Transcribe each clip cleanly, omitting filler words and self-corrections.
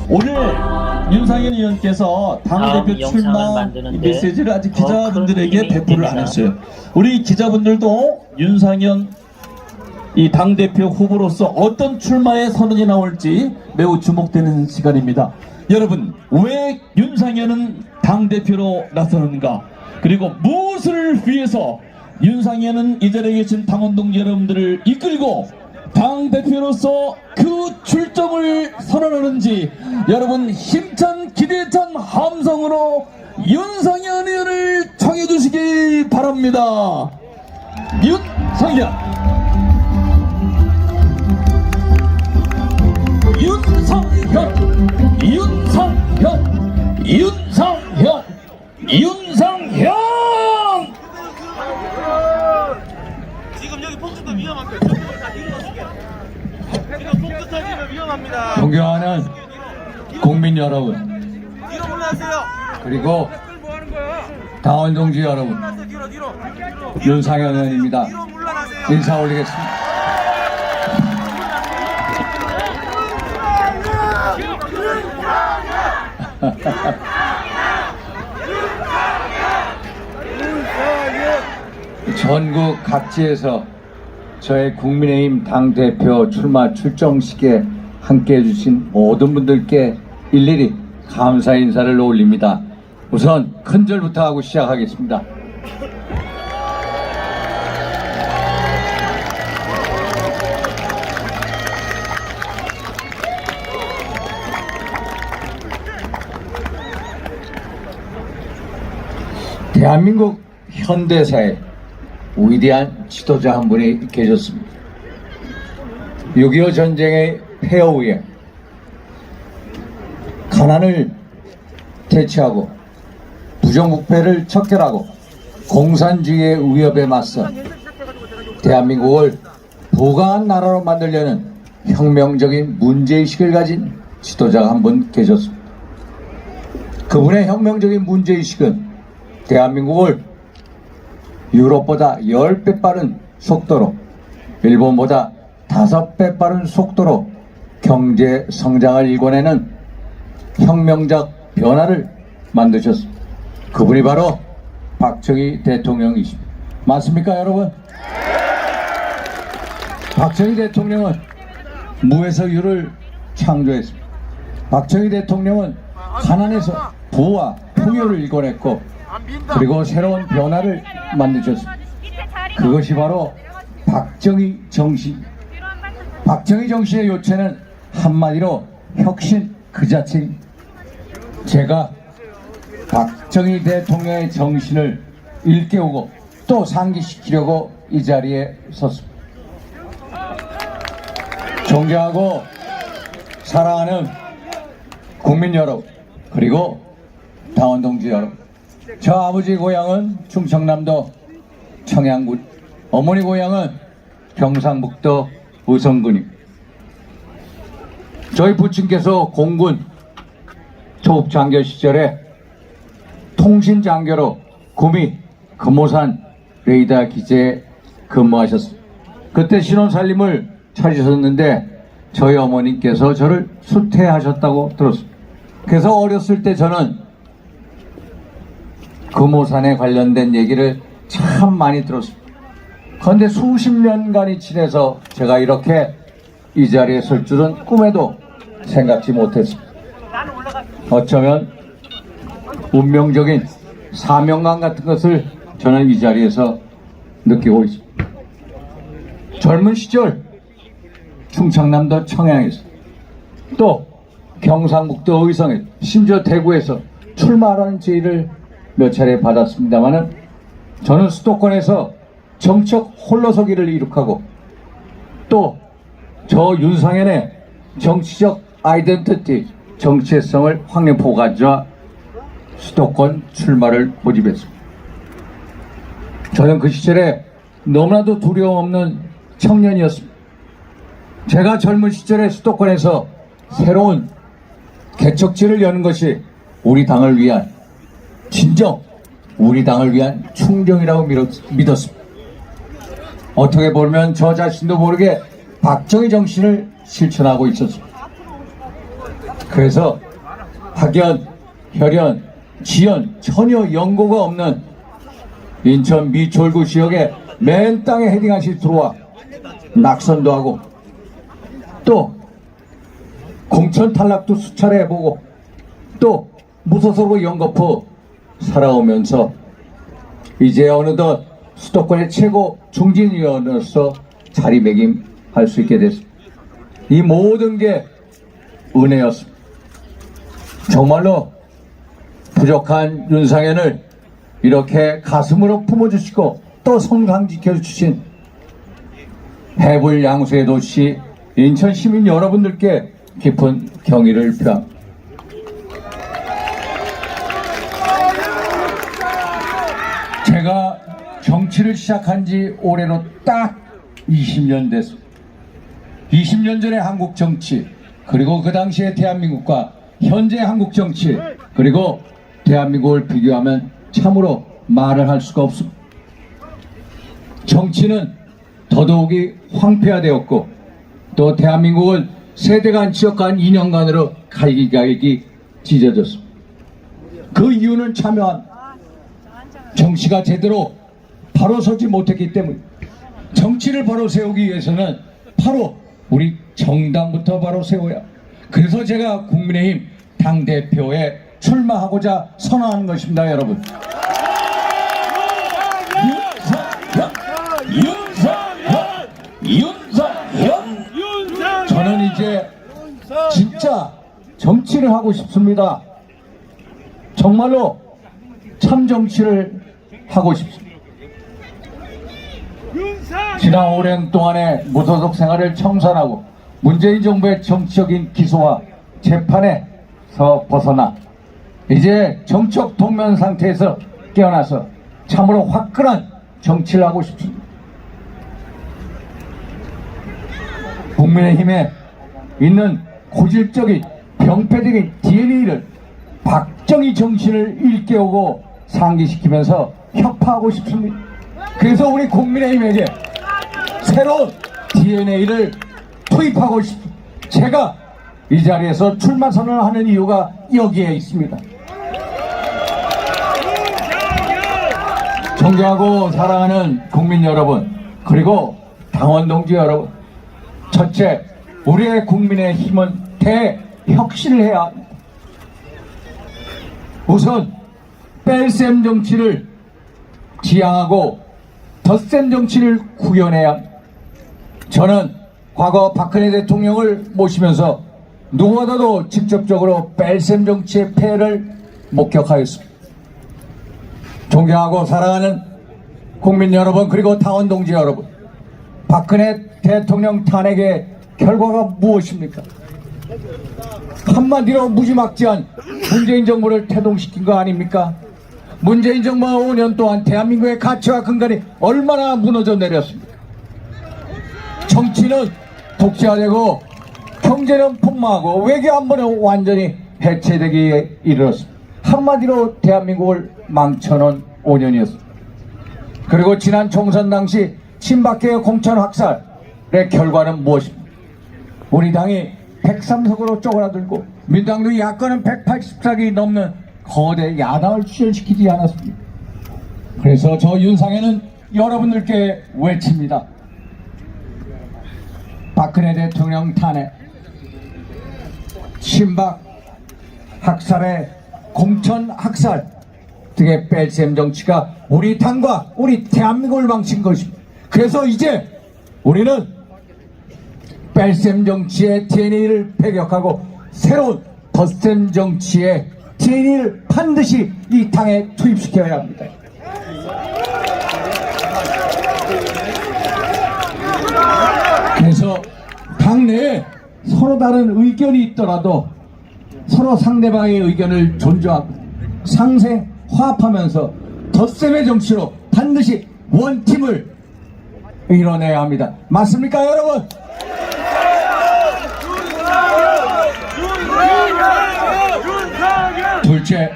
오늘 윤상현 의원께서 당대표 출마 메시지를 아직 기자분들에게 배포를 안 했어요. 우리 기자분들도 윤상현 이 당대표 후보로서 어떤 출마의 선언이 나올지 매우 주목되는 시간입니다. 여러분, 왜 윤상현은 당대표로 나서는가? 그리고 무엇을 위해서 윤상현은 이 자리에 계신 당원 동지 여러분들을 이끌고 당대표로서 그 출정을 선언하는지 여러분 힘찬 기대찬 함성으로 윤상현 의원을 청해주시기 바랍니다. 윤상현 지금 여기 폭주도 위험합니다. 지금 폭주 터지면 위험합니다. 존경하는 국민 여러분, 뒤로 물러나세요. 그리고 당원 동지 여러분, 뒤로. 윤상현 의원입니다. 뒤로 물러나세요. 인사 올리겠습니다. 전국 각지에서 저의 국민의힘 당대표 출마 출정식에 함께해 주신 모든 분들께 일일이 감사 인사를 올립니다. 우선 큰절부터 하고 시작하겠습니다. 대한민국 현대사에 위대한 지도자 한 분이 계셨습니다. 6.25 전쟁의 폐허 후에 가난을 대체하고 부정부패를 척결하고 공산주의의 위협에 맞서 대한민국을 부강한 나라로 만들려는 혁명적인 문제의식을 가진 지도자가 한 분 계셨습니다. 그분의 혁명적인 문제의식은 대한민국을 유럽보다 10배 빠른 속도로, 일본보다 5배 빠른 속도로 경제 성장을 일궈내는 혁명적 변화를 만드셨습니다. 그분이 바로 박정희 대통령이십니다. 맞습니까, 여러분? 박정희 대통령은 무에서 유를 창조했습니다. 박정희 대통령은 가난에서 부와 풍요를 일궈냈고, 그리고 새로운 변화를 만드셨습니다. 그것이 바로 박정희 정신. 박정희 정신의 요체는 한마디로 혁신 그 자체입니다. 제가 박정희 대통령의 정신을 일깨우고 또 상기시키려고 이 자리에 섰습니다. 존경하고 사랑하는 국민 여러분, 그리고 당원 동지 여러분, 저 아버지 고향은 충청남도 청양군, 어머니 고향은 경상북도 의성군입니다. 저희 부친께서 공군 초급장교 시절에 통신장교로 구미 금오산 레이더 기지에 근무하셨습니다. 그때 신혼살림을 차리셨는데 저희 어머니께서 저를 수태하셨다고 들었습니다. 그래서 어렸을 때 저는 금오산에 관련된 얘기를 참 많이 들었습니다. 그런데 수십 년간이 지내서 제가 이렇게 이 자리에 설 줄은 꿈에도 생각지 못했습니다. 어쩌면 운명적인 사명감 같은 것을 저는 이 자리에서 느끼고 있습니다. 젊은 시절 충청남도 청양에서, 또 경상북도 의성에, 심지어 대구에서 출마하라는 제의를 몇 차례 받았습니다만은 저는 수도권에서 정책 홀로서기를 이룩하고 또 저 윤상현의 정치적 아이덴티티, 정체성을 확립하고 가져와 수도권 출마를 고집했습니다. 저는 그 시절에 너무나도 두려움 없는 청년이었습니다. 제가 젊은 시절에 수도권에서 새로운 개척지를 여는 것이 우리 당을 위한, 진정 우리 당을 위한 충정이라고 믿었습니다. 어떻게 보면 저 자신도 모르게 박정희 정신을 실천하고 있었습니다. 그래서 학연, 혈연, 지연 전혀 연고가 없는 인천 미추홀구 지역에 맨 땅에 헤딩하시 들어와 낙선도 하고 또 공천 탈락도 수차례 해보고 또 무소속으로 연거푸 살아오면서 이제 어느덧 수도권의 최고 중진위원으로서 자리매김할 수 있게 됐습니다. 이 모든 게 은혜였습니다. 정말로 부족한 윤상현을 이렇게 가슴으로 품어주시고 또 성장시켜주신 해불 양수의 도시 인천 시민 여러분들께 깊은 경의를 표합니다. 제가 정치를 시작한 지 올해로 딱 20년 됐습니다. 20년 전의 한국 정치, 그리고 그 당시의 대한민국과 현재 한국 정치, 그리고 대한민국을 비교하면 참으로 말을 할 수가 없습니다. 정치는 더더욱이 황폐화되었고 또 대한민국은 세대간 지역간 인연간으로 갈기갈기 찢어졌습니다. 그 이유는 참여한 정치가 제대로 바로 서지 못했기 때문에 정치를 바로 세우기 위해서는 바로 우리 정당부터 바로 세워야. 그래서 제가 국민의힘 당대표에 출마하고자 선언하는 것입니다, 여러분. 윤석현! 저는 이제 진짜 정치를 하고 싶습니다. 정말로 참 정치를 하고 싶습니다. 지난 오랜 동안의 무소속 생활을 청산하고 문재인 정부의 정치적인 기소와 재판에서 벗어나 이제 정치적 동면 상태에서 깨어나서 참으로 화끈한 정치를 하고 싶습니다. 국민의힘에 있는 고질적인 병폐적인 DNA를 박정희 정신을 일깨우고 상기시키면서 혁파하고 싶습니다. 그래서 우리 국민의힘에게 새로운 DNA를 투입하고 싶습니다. 제가 이 자리에서 출마 선언을 하는 이유가 여기에 있습니다. 존경하고 사랑하는 국민 여러분, 그리고 당원 동지 여러분, 첫째, 우리의 국민의 힘은 대혁신을 해야 합니다. 우선 뺄셈 정치를 지향하고 덧셈 정치를 구현해야 합니다. 저는 과거 박근혜 대통령을 모시면서 누구보다도 직접적으로 뺄셈 정치의 폐해를 목격하였습니다. 존경하고 사랑하는 국민 여러분, 그리고 당원 동지 여러분, 박근혜 대통령 탄핵의 결과가 무엇입니까? 한마디로 무지막지한 문재인 정부를 태동시킨 거 아닙니까? 문재인 정부가 5년 동안 대한민국의 가치와 근간이 얼마나 무너져 내렸습니까? 정치는 독재화되고 경제는 폭망하고 외교 안보는 완전히 해체되기에 이르렀습니다. 한마디로 대한민국을 망쳐놓은 5년이었습니다. 그리고 지난 총선 당시 친박계의 공천 확살의 결과는 무엇입니까? 우리 당이 103석으로 쪼그라들고 민당도 야권은 180석이 넘는 거대 야당을 출연시키지 않았습니다. 그래서 저 윤상현은 여러분들께 외칩니다. 박근혜 대통령 탄핵, 친박 학살의 공천 학살 등의 뺄셈 정치가 우리 당과 우리 대한민국을 망친 것입니다. 그래서 이제 우리는 뺄셈 정치의 DNA를 배격하고 새로운 덧셈 정치의 DNA를 반드시 이 당에 투입시켜야 합니다. 그래서 당내에 서로 다른 의견이 있더라도 서로 상대방의 의견을 존중하고 상생 화합하면서 덧셈의 정치로 반드시 원팀을 이뤄내야 합니다. 맞습니까, 여러분? 둘째,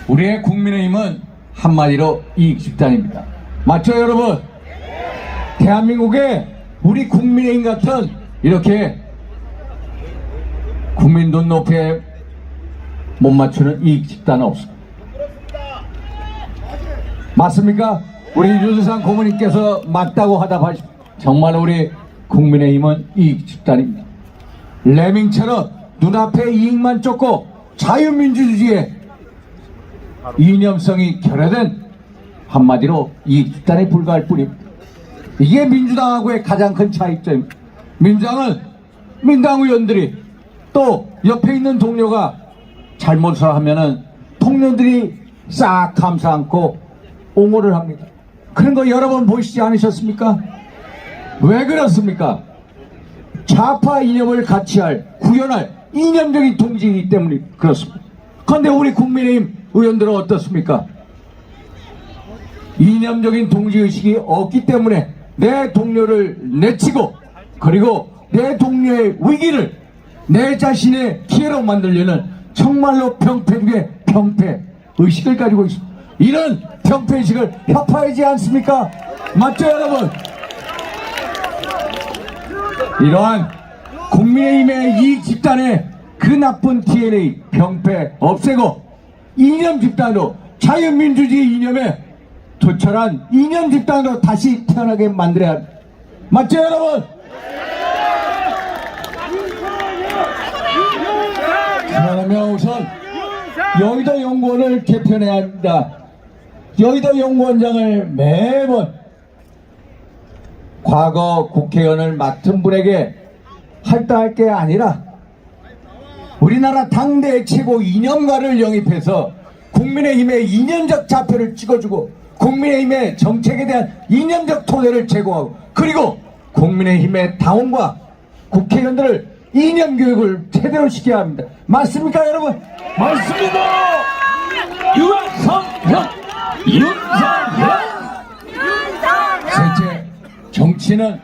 우리의 국민의힘은 한마디로 이익집단입니다. 맞죠, 여러분? 대한민국에 우리 국민의힘 같은 이렇게 국민 눈높이에 못 맞추는 이익 집단은 없습니다. 맞습니까? 우리 윤수상 고모님께서 맞다고 하다 하시 정말 우리 국민의힘은 이익 집단입니다. 레밍처럼 눈앞에 이익만 쫓고 자유민주주의의 이념성이 결여된 한마디로 이익 집단에 불과할 뿐입니다. 이게 민주당하고의 가장 큰 차이점입니다. 민주당은 민당 의원들이 또 옆에 있는 동료가 잘못을 하면은 동료들이 싹 감싸 안고 옹호를 합니다. 그런 거 여러 번 보시지 않으셨습니까? 왜 그렇습니까? 좌파 이념을 같이 구현할 이념적인 동지이기 때문에 그렇습니다. 그런데 우리 국민의힘 의원들은 어떻습니까? 이념적인 동지의식이 없기 때문에 내 동료를 내치고 그리고 내 동료의 위기를 내 자신의 기회로 만들려는 정말로 병폐 의식을 가지고 있습니다. 이런 병폐의식을 협파하지 않습니까? 맞죠 여러분? 이러한 국민의힘의 이익 집단의 그 나쁜 DNA 병폐 없애고 이념 집단으로 자유민주주의 이념에 도철한 이념 집단으로 다시 태어나게 만들어야 합니다. 맞죠 여러분? 그러면 우선 여의도 연구원을 개편해야 합니다. 여의도 연구원장을 매번 과거 국회의원을 맡은 분에게 할당할 게 아니라 우리나라 당대 최고 이념가를 영입해서 국민의힘의 이념적 좌표를 찍어주고 국민의힘의 정책에 대한 이념적 토대를 제공하고 그리고 국민의힘의 당원과 국회의원들을 이념 교육을 제대로 시켜야 합니다. 맞습니까 여러분? 맞습니다. 윤석열 셋째, 정치는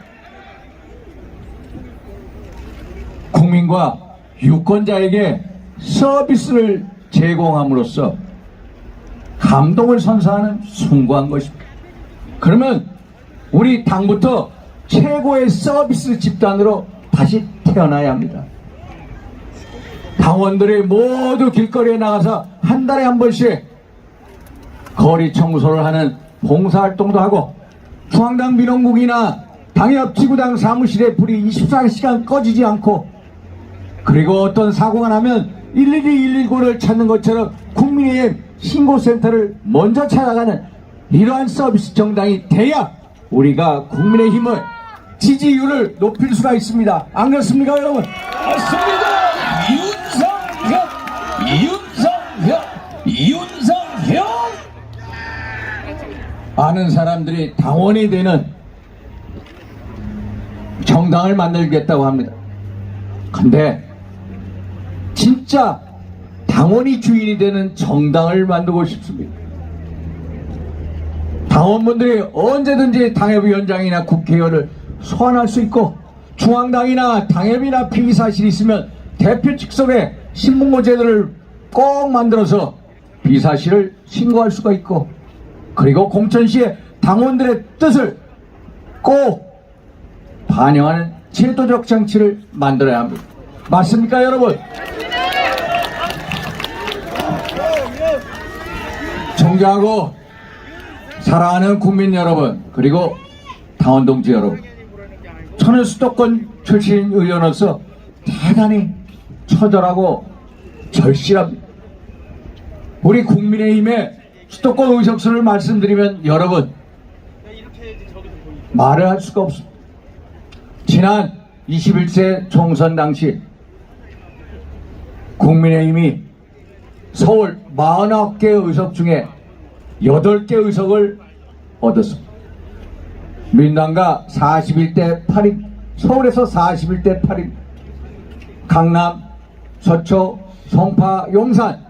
국민과 유권자에게 서비스를 제공함으로써 감동을 선사하는 숭고한 것입니다. 그러면 우리 당부터 최고의 서비스 집단으로 다시 태어나야 합니다. 당원들이 모두 길거리에 나가서 한 달에 한 번씩 거리 청소를 하는 봉사활동도 하고 중앙당 민원국이나 당협 지구당 사무실에 불이 24시간 꺼지지 않고 그리고 어떤 사고가 나면 112, 119를 찾는 것처럼 국민의힘 신고센터를 먼저 찾아가는 이러한 서비스 정당이 돼야 우리가 국민의힘을 지지율을 높일 수가 있습니다. 안 그렇습니까 여러분? 맞습니다. 윤석열 아는 사람들이 당원이 되는 정당을 만들겠다고 합니다. 근데 진짜 당원이 주인이 되는 정당을 만들고 싶습니다. 당원분들이 언제든지 당협위원장이나 국회의원을 소환할 수 있고 중앙당이나 당협이나 피의사실이 있으면 대표 직속에 신문고 제도를 꼭 만들어서 비사실을 신고할 수가 있고 그리고 공천시에 당원들의 뜻을 꼭 반영하는 제도적 장치를 만들어야 합니다. 맞습니까 여러분? 존경하고 사랑하는 국민 여러분 그리고 당원 동지 여러분, 저는 수도권 출신 의원으로서 대단히 처절하고 절실합니다. 우리 국민의힘의 수도권 의석수를 말씀드리면 여러분 말을 할 수가 없습니다. 지난 21세 총선 당시 국민의힘이 서울 49개 의석 중에 8개 의석을 얻었습니다. 민당가 41대 8임, 서울에서 41대 8임, 강남, 서초, 송파, 용산,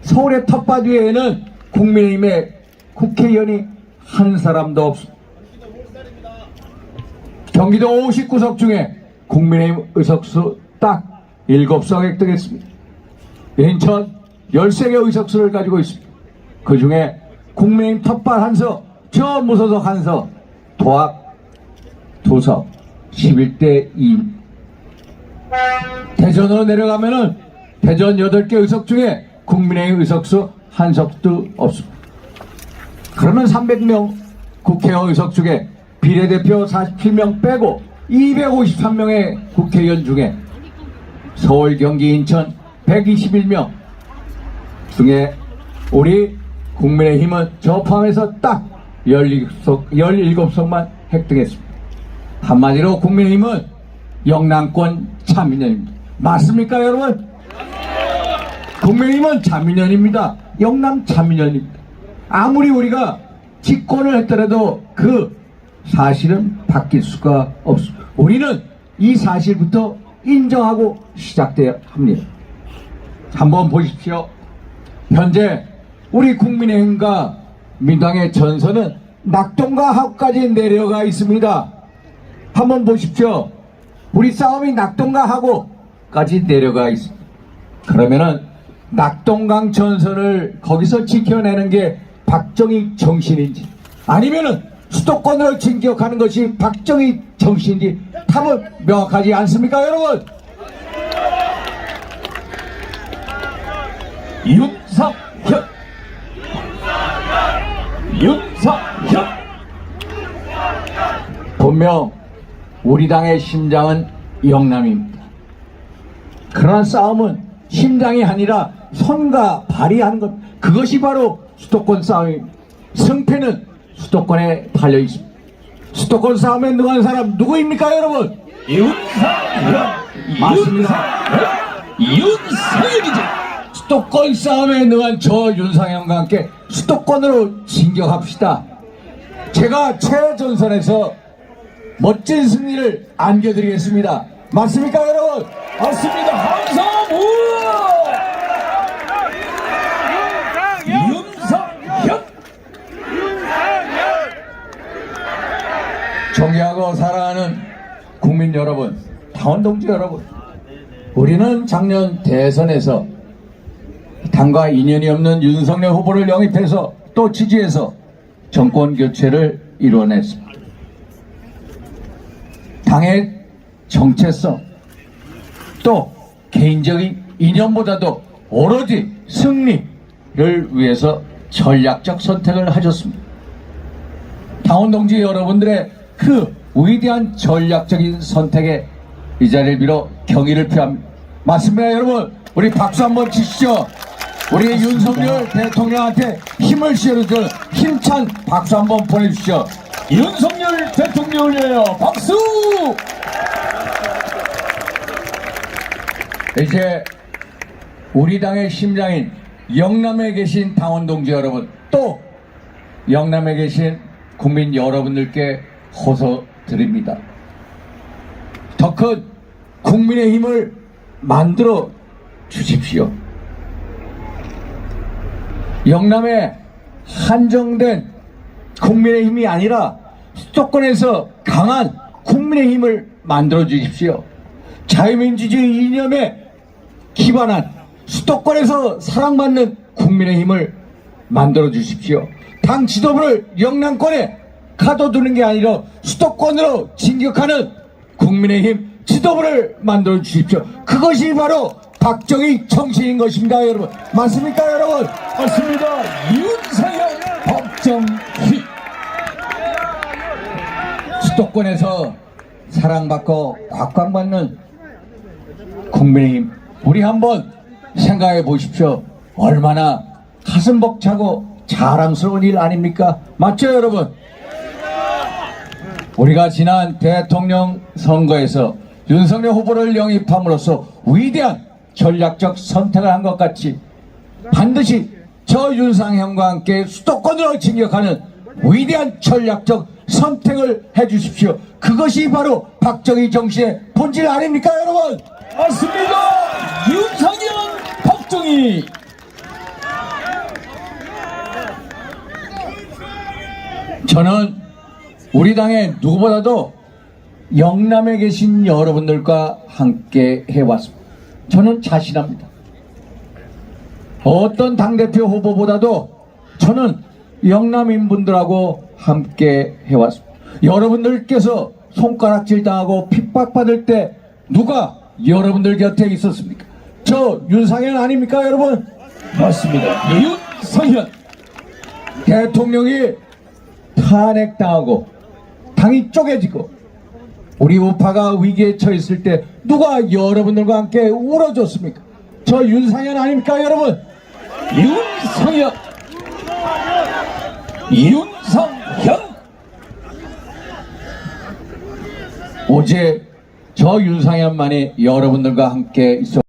서울의 텃밭 위에는 국민의힘의 국회의원이 한 사람도 없습니다. 경기도 59석 중에 국민의힘 의석수 딱 7석 획득했습니다. 인천 13개 의석수를 가지고 있습니다. 그 중에 국민의힘 텃밭 한 석, 저 무소속 한 석, 도합 2석, 11대 2. 대전으로 내려가면은 대전 8개 의석 중에 국민의힘 의석수 한 석도 없습니다. 그러면 300명 국회의원 의석 중에 비례대표 47명 빼고 253명의 국회의원 중에 서울, 경기, 인천 121명 중에 우리 국민의힘은 저 포함해서 딱 17석만 획득했습니다. 한마디로 국민의힘은 영남권 차민연입니다. 맞습니까 여러분? 국민의힘은 차민연입니다. 영남 차민연입니다. 아무리 우리가 집권을 했더라도 그 사실은 바뀔 수가 없습니다. 우리는 이 사실부터 인정하고 시작돼야 합니다. 한번 보십시오. 현재 우리 국민의힘과 민당의 전선은 낙동과 하구까지 내려가 있습니다. 한번 보십시오. 우리 싸움이 낙동과 하구까지 내려가 있습니다. 그러면은 낙동강 전선을 거기서 지켜내는 게 박정희 정신인지 아니면은 수도권으로 진격하는 것이 박정희 정신인지 답은 명확하지 않습니까 여러분? 윤석열 분명 우리 당의 심장은 영남입니다. 그러나 싸움은 심장이 아니라 손과 발이 하는 것, 그것이 바로 수도권 싸움입니다. 승패는 수도권에 달려 있습니다. 수도권 싸움에 능한 사람 누구입니까 여러분? 맞습니다. 윤석열이지. 수도권 싸움에 능한 저 윤상현과 함께 수도권으로 진격합시다. 제가 최전선에서 멋진 승리를 안겨드리겠습니다. 맞습니까 여러분? 맞습니다. 함성 윤석열. 존경하고 사랑하는 국민 여러분, 당원 동지 여러분, 우리는 작년 대선에서 당과 인연이 없는 윤석열 후보를 영입해서 또 지지해서 정권 교체를 이뤄냈습니다. 당의 정체성 또 개인적인 이념보다도 오로지 승리를 위해서 전략적 선택을 하셨습니다. 당원 동지 여러분들의 그 위대한 전략적인 선택에 이 자리를 빌어 경의를 표합니다. 맞습니다 여러분? 우리 박수 한번 치시죠. 우리 윤석열 대통령한테 힘을 실어주는 힘찬 박수 한번 보내주시죠. 윤석열 대통령이에요. 박수. 이제 우리 당의 심장인 영남에 계신 당원 동지 여러분, 또 영남에 계신 국민 여러분들께 호소드립니다. 더 큰 국민의힘을 만들어 주십시오. 영남에 한정된 국민의힘이 아니라 수도권에서 강한 국민의힘을 만들어 주십시오. 자유민주주의 이념에 기반한 수도권에서 사랑받는 국민의힘을 만들어 주십시오. 당 지도부를 영남권에 가둬두는 게 아니라 수도권으로 진격하는 국민의힘 지도부를 만들어 주십시오. 그것이 바로 박정희 정신인 것입니다 여러분. 맞습니까 여러분? 맞습니다. 윤석열 박정희. 수도권에서 사랑받고 곽광받는 국민의힘, 우리 한번 생각해 보십시오. 얼마나 가슴 벅차고 자랑스러운 일 아닙니까? 맞죠 여러분? 우리가 지난 대통령 선거에서 윤석열 후보를 영입함으로써 위대한 전략적 선택을 한 것 같이 반드시 저 윤상현과 함께 수도권으로 진격하는 위대한 전략적 선택을 해주십시오. 그것이 바로 박정희 정신의 본질 아닙니까 여러분? 맞습니다. 윤석열 박정희. 저는 우리 당의 누구보다도 영남에 계신 여러분들과 함께 해왔습니다. 저는 자신합니다. 어떤 당대표 후보보다도 저는 영남인분들하고 함께 해왔습니다. 여러분들께서 손가락질 당하고 핍박받을 때 누가 여러분들 곁에 있었습니까? 저 윤상현 아닙니까 여러분? 맞습니다. 윤상현. 대통령이 탄핵당하고 당이 쪼개지고 우리 우파가 위기에 처했을 때 누가 여러분들과 함께 울어줬습니까? 저 윤상현 아닙니까 여러분? 윤상현. 윤상현. 어제 저 윤상현만이 여러분들과 함께 있었